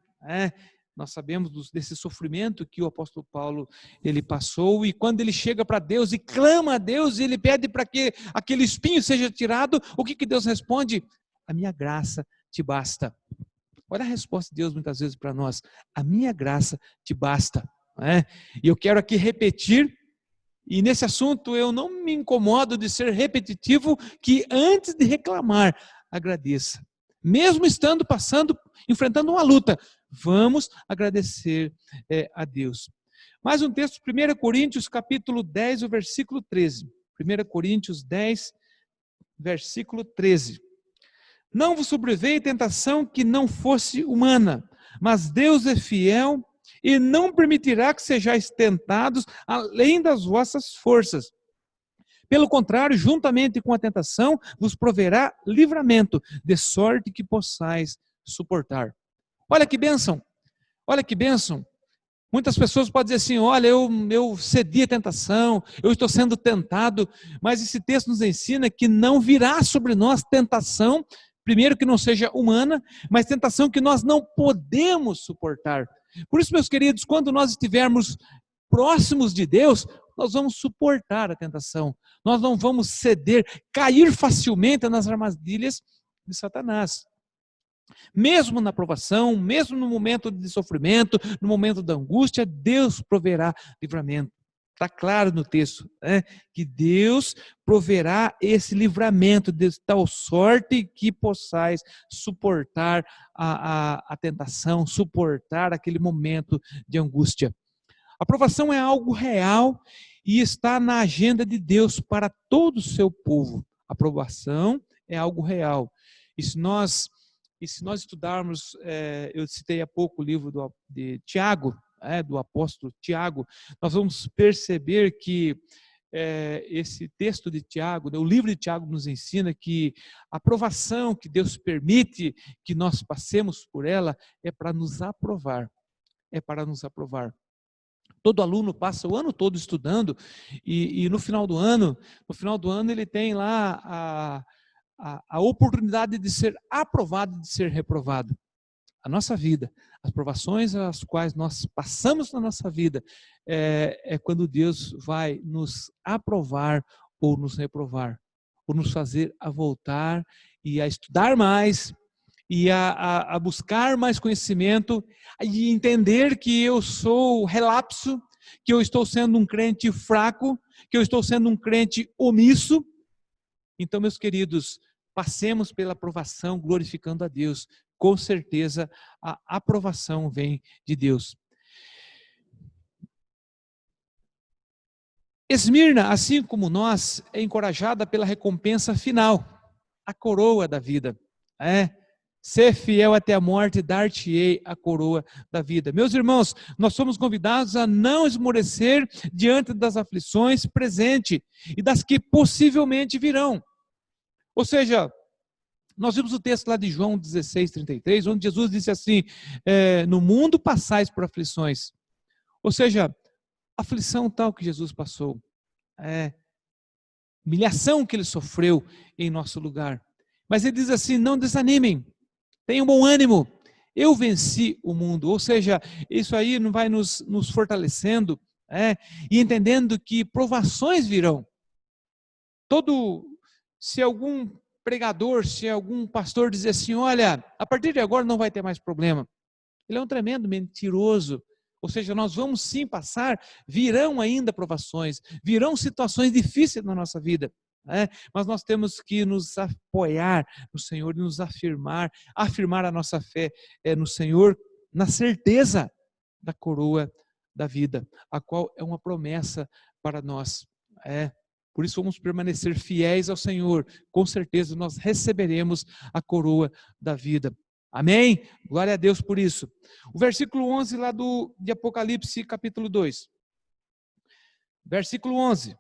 Nós sabemos desse sofrimento que o apóstolo Paulo ele passou, e quando ele chega para Deus e clama a Deus, e ele pede para que aquele espinho seja tirado, o que Deus responde? A minha graça te basta. Olha a resposta de Deus muitas vezes para nós: a minha graça te basta. E eu quero aqui repetir, e nesse assunto eu não me incomodo de ser repetitivo, que antes de reclamar, agradeça. Mesmo enfrentando uma luta, vamos agradecer a Deus. Mais um texto, 1 Coríntios capítulo 10, o versículo 13. 1 Coríntios 10, versículo 13. Não vos sobreveio tentação que não fosse humana, mas Deus é fiel e não permitirá que sejais tentados além das vossas forças. Pelo contrário, juntamente com a tentação, vos proverá livramento, de sorte que possais suportar. Olha que bênção, olha que bênção. Muitas pessoas podem dizer assim: olha, eu cedi à tentação, eu estou sendo tentado, mas esse texto nos ensina que não virá sobre nós tentação, primeiro que não seja humana, mas tentação que nós não podemos suportar. Por isso, meus queridos, quando nós estivermos próximos de Deus, nós vamos suportar a tentação, nós não vamos ceder, cair facilmente nas armadilhas de Satanás. Mesmo na provação, mesmo no momento de sofrimento, no momento da angústia, Deus proverá livramento. Está claro no texto, que Deus proverá esse livramento de tal sorte que possais suportar a tentação, suportar aquele momento de angústia. A provação é algo real e está na agenda de Deus para todo o seu povo. A provação é algo real. E se nós estudarmos, eu citei há pouco o livro de Tiago, do apóstolo Tiago, nós vamos perceber que esse texto de Tiago, o livro de Tiago nos ensina que a provação que Deus permite que nós passemos por ela é para nos aprovar. É para nos aprovar. Todo aluno passa o ano todo estudando e no final do ano ele tem lá a oportunidade de ser aprovado, de ser reprovado. A nossa vida, as provações às quais nós passamos na nossa vida, é quando Deus vai nos aprovar ou nos reprovar, ou nos fazer a voltar e a estudar mais, e a buscar mais conhecimento, e entender que eu sou relapso, que eu estou sendo um crente fraco, que eu estou sendo um crente omisso. Então, meus queridos, passemos pela aprovação glorificando a Deus. Com certeza a aprovação vem de Deus. Esmirna, assim como nós, é encorajada pela recompensa final, a coroa da vida. Ser fiel até a morte, dar-te-ei a coroa da vida. Meus irmãos, nós somos convidados a não esmorecer diante das aflições presentes e das que possivelmente virão. Ou seja, nós vimos o texto lá de João 16:33, onde Jesus disse assim: no mundo passais por aflições. Ou seja, aflição tal que Jesus passou, humilhação que ele sofreu em nosso lugar. Mas ele diz assim: não desanimem, tenham bom ânimo, eu venci o mundo. Ou seja, isso aí não vai nos fortalecendo, e entendendo que provações virão. Se algum pregador, se algum pastor dizer assim: olha, a partir de agora não vai ter mais problema, ele é um tremendo mentiroso. Ou seja, nós vamos sim passar, virão ainda provações, virão situações difíceis na nossa vida, mas nós temos que nos apoiar no Senhor e nos afirmar a nossa fé no Senhor, na certeza da coroa da vida, a qual é uma promessa para nós. Por isso vamos permanecer fiéis ao Senhor, com certeza nós receberemos a coroa da vida. Amém? Glória a Deus por isso. O versículo 11 lá de Apocalipse capítulo 2. Versículo 11.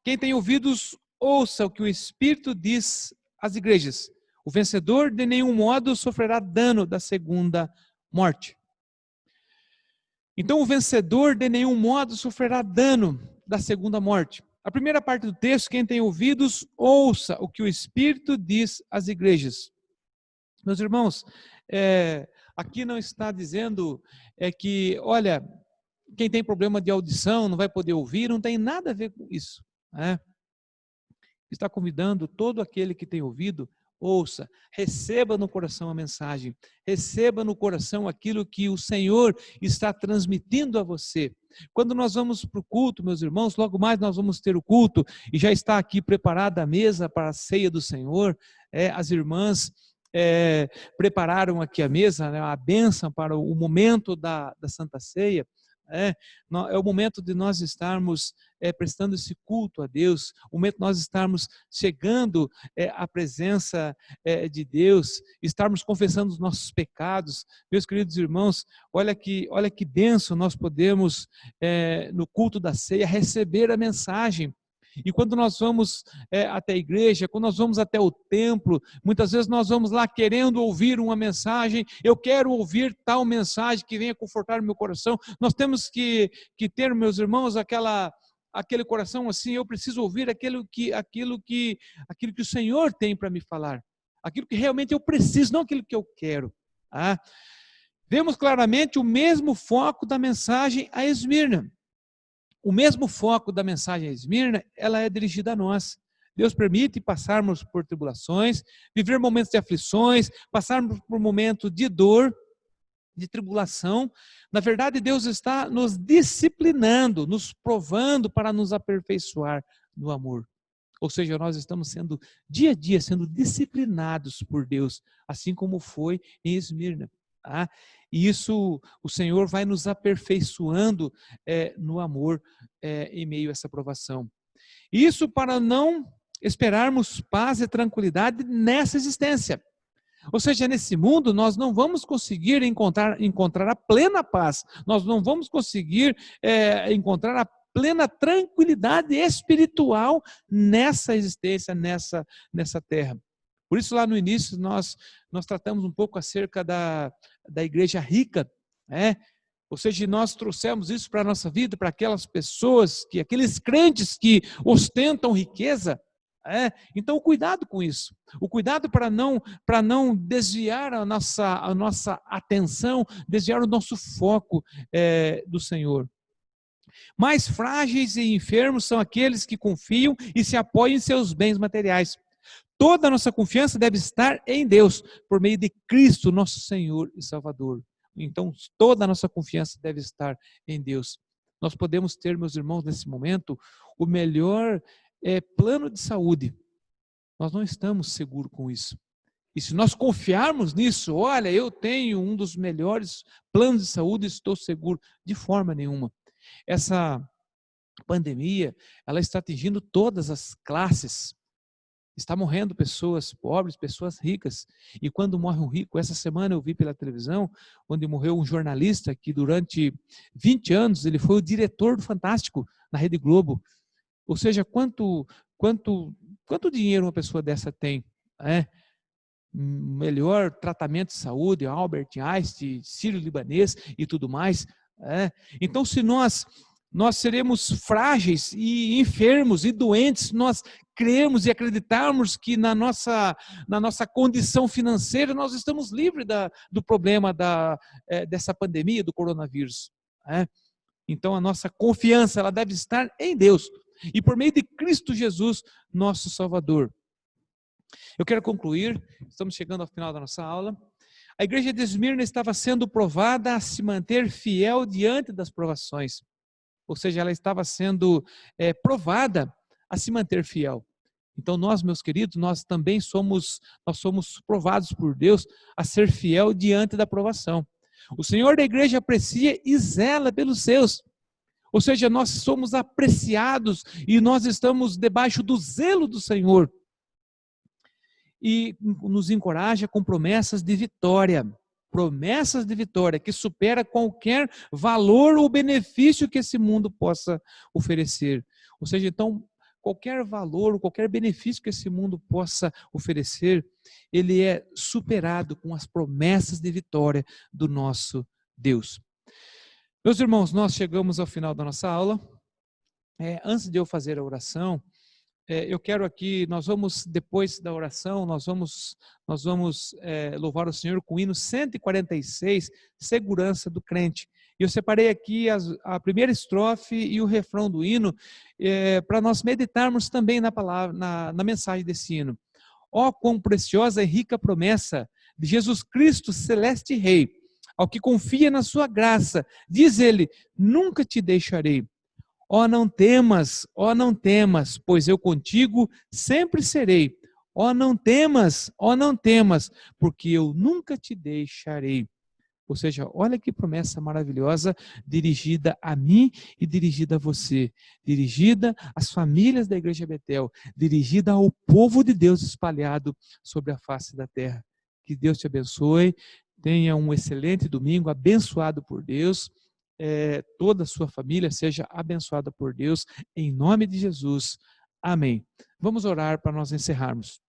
Quem tem ouvidos, ouça o que o Espírito diz às igrejas. O vencedor de nenhum modo sofrerá dano da segunda morte. Então o vencedor de nenhum modo sofrerá dano da segunda morte. A primeira parte do texto, quem tem ouvidos, ouça o que o Espírito diz às igrejas. Meus irmãos, aqui não está dizendo que, olha, quem tem problema de audição não vai poder ouvir, não tem nada a ver com isso, né? Está convidando todo aquele que tem ouvido, ouça, receba no coração a mensagem, receba no coração aquilo que o Senhor está transmitindo a você. Quando nós vamos para o culto, meus irmãos, logo mais nós vamos ter o culto, e já está aqui preparada a mesa para a ceia do Senhor, as irmãs prepararam aqui a mesa, né, a bênção para o momento da Santa Ceia. É o momento de nós estarmos prestando esse culto a Deus, o momento de nós estarmos chegando à presença de Deus, estarmos confessando os nossos pecados. Meus queridos irmãos, olha que bênção nós podemos, no culto da ceia, receber a mensagem. E quando nós vamos até a igreja, quando nós vamos até o templo, muitas vezes nós vamos lá querendo ouvir uma mensagem, eu quero ouvir tal mensagem que venha confortar o meu coração. Nós temos que ter, meus irmãos, aquele coração assim, eu preciso ouvir aquilo que o Senhor tem para me falar, aquilo que realmente eu preciso, não aquilo que eu quero. Vemos claramente o mesmo foco da mensagem a Esmirna. O mesmo foco da mensagem a Esmirna, ela é dirigida a nós. Deus permite passarmos por tribulações, viver momentos de aflições, passarmos por momentos de dor, de tribulação. Na verdade, Deus está nos disciplinando, nos provando para nos aperfeiçoar no amor. Ou seja, nós estamos sendo, dia a dia, sendo disciplinados por Deus, assim como foi em Esmirna. E isso, o Senhor vai nos aperfeiçoando no amor em meio a essa provação. Isso para não esperarmos paz e tranquilidade nessa existência. Ou seja, nesse mundo nós não vamos conseguir encontrar a plena paz, nós não vamos conseguir encontrar a plena tranquilidade espiritual nessa existência, nessa terra. Por isso, lá no início, nós tratamos um pouco acerca da igreja rica, ou seja, nós trouxemos isso para a nossa vida, para aquelas pessoas, aqueles crentes que ostentam riqueza. Então, cuidado com isso, o cuidado para não desviar a nossa atenção, desviar o nosso foco do Senhor. Mais frágeis e enfermos são aqueles que confiam e se apoiam em seus bens materiais. Toda a nossa confiança deve estar em Deus, por meio de Cristo, nosso Senhor e Salvador. Então, toda a nossa confiança deve estar em Deus. Nós podemos ter, meus irmãos, nesse momento, o melhor plano de saúde. Nós não estamos seguros com isso. E se nós confiarmos nisso, olha, eu tenho um dos melhores planos de saúde, estou seguro, de forma nenhuma. Essa pandemia, ela está atingindo todas as classes. Está morrendo pessoas pobres, pessoas ricas. E quando morre um rico, essa semana eu vi pela televisão, onde morreu um jornalista que durante 20 anos ele foi o diretor do Fantástico na Rede Globo. Ou seja, quanto dinheiro uma pessoa dessa tem? Melhor tratamento de saúde, Albert Einstein, Sírio-Libanês e tudo mais. Então, se nós seremos frágeis e enfermos e doentes, nós cremos e acreditarmos que na nossa condição financeira nós estamos livres do problema dessa pandemia, do coronavírus. Então a nossa confiança ela deve estar em Deus e por meio de Cristo Jesus, nosso Salvador. Eu quero concluir, estamos chegando ao final da nossa aula. A igreja de Esmirna estava sendo provada a se manter fiel diante das provações. Ou seja, ela estava sendo provada a se manter fiel. Então nós, meus queridos, nós também somos provados por Deus a ser fiel diante da provação. O Senhor da igreja aprecia e zela pelos seus. Ou seja, nós somos apreciados e nós estamos debaixo do zelo do Senhor. E nos encoraja com promessas de vitória. Promessas de vitória que supera qualquer valor ou benefício que esse mundo possa oferecer. Ou seja, então, qualquer valor, qualquer benefício que esse mundo possa oferecer, ele é superado com as promessas de vitória do nosso Deus. Meus irmãos, nós chegamos ao final da nossa aula. Antes de eu fazer a oração, eu quero aqui, nós vamos, depois da oração, nós vamos louvar o Senhor com o hino 146, Segurança do Crente. E eu separei aqui a primeira estrofe e o refrão do hino, para nós meditarmos também na palavra, na mensagem desse hino. Ó, quão preciosa e rica promessa de Jesus Cristo, celeste Rei, ao que confia na sua graça, diz ele, nunca te deixarei. Ó, não temas, pois eu contigo sempre serei. Ó, não temas, porque eu nunca te deixarei. Ou seja, olha que promessa maravilhosa dirigida a mim e dirigida a você, dirigida às famílias da Igreja Betel, dirigida ao povo de Deus espalhado sobre a face da terra. Que Deus te abençoe, tenha um excelente domingo, abençoado por Deus, toda a sua família seja abençoada por Deus, em nome de Jesus. Amém. Vamos orar para nós encerrarmos.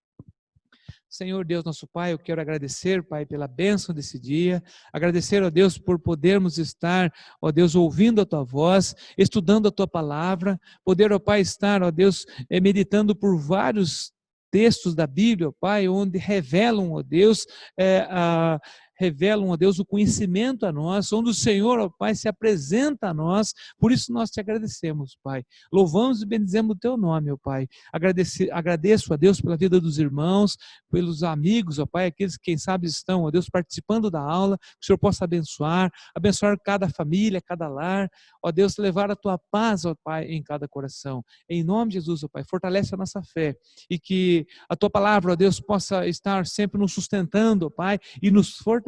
Senhor Deus, nosso Pai, eu quero agradecer, Pai, pela bênção desse dia, agradecer, ó Deus, por podermos estar, ó Deus, ouvindo a Tua voz, estudando a Tua palavra, poder, ó Pai, estar, ó Deus, meditando por vários textos da Bíblia, ó Pai, onde revelam, ó Deus, o conhecimento a nós, onde o Senhor, ó Pai, se apresenta a nós, por isso nós te agradecemos, Pai. Louvamos e bendizemos o Teu nome, ó Pai. Agradeço a Deus pela vida dos irmãos, pelos amigos, ó Pai, aqueles que, quem sabe, estão, ó Deus, participando da aula, que o Senhor possa abençoar cada família, cada lar, ó Deus, levar a Tua paz, ó Pai, em cada coração. Em nome de Jesus, ó Pai, fortalece a nossa fé e que a Tua palavra, ó Deus, possa estar sempre nos sustentando, ó Pai, e nos fortalecendo.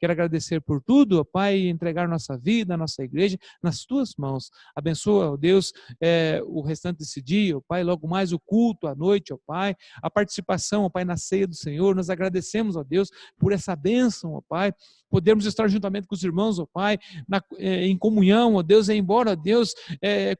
Quero agradecer por tudo, ó Pai, e entregar nossa vida, nossa igreja nas Tuas mãos. Abençoa, ó Deus, o restante desse dia, ó Pai, logo mais o culto à noite, ó Pai, a participação, ó Pai, na ceia do Senhor. Nós agradecemos, ó Deus, por essa bênção, ó Pai, podermos estar juntamente com os irmãos, ó Pai, em comunhão, ó Deus, embora, ó Deus,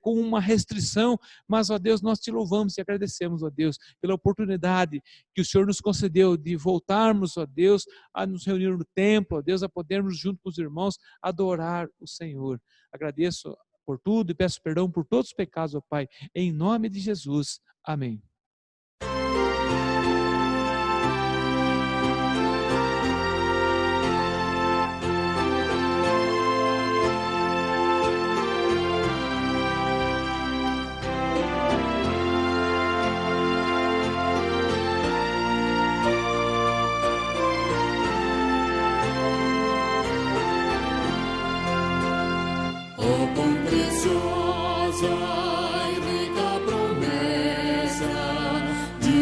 com uma restrição, mas, ó Deus, nós te louvamos e agradecemos, ó Deus, pela oportunidade que o Senhor nos concedeu de voltarmos, ó Deus, a nos reunir no templo, ó Deus, a podermos, junto com os irmãos, adorar o Senhor. Agradeço por tudo e peço perdão por todos os pecados, ó Pai, em nome de Jesus. Amém.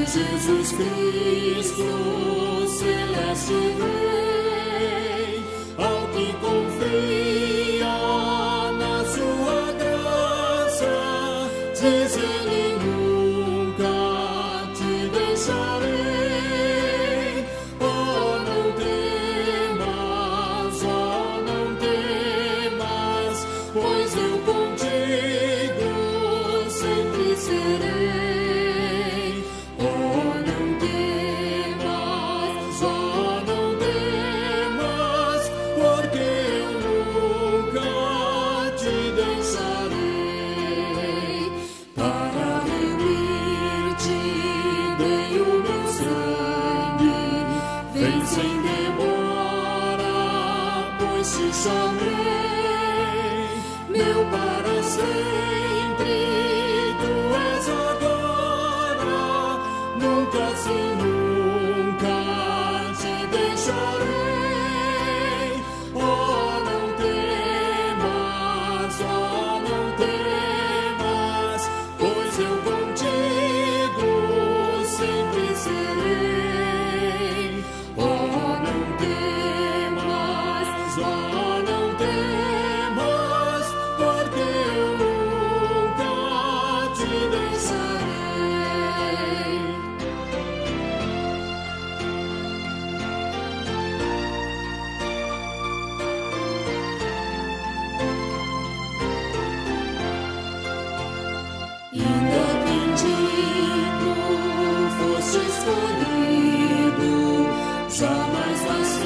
Jesus Cristo, celeste Rei, ao que confia na sua graça, diz ele, nunca te deixarei. Oh, não temas, pois eu contigo sempre serei. Vem sem demora, pois te chamei, meu para sempre, tu és agora, nunca te deixarei. Oh, não temas, pois eu contigo sempre serei. Escolhido, jamais vai ser.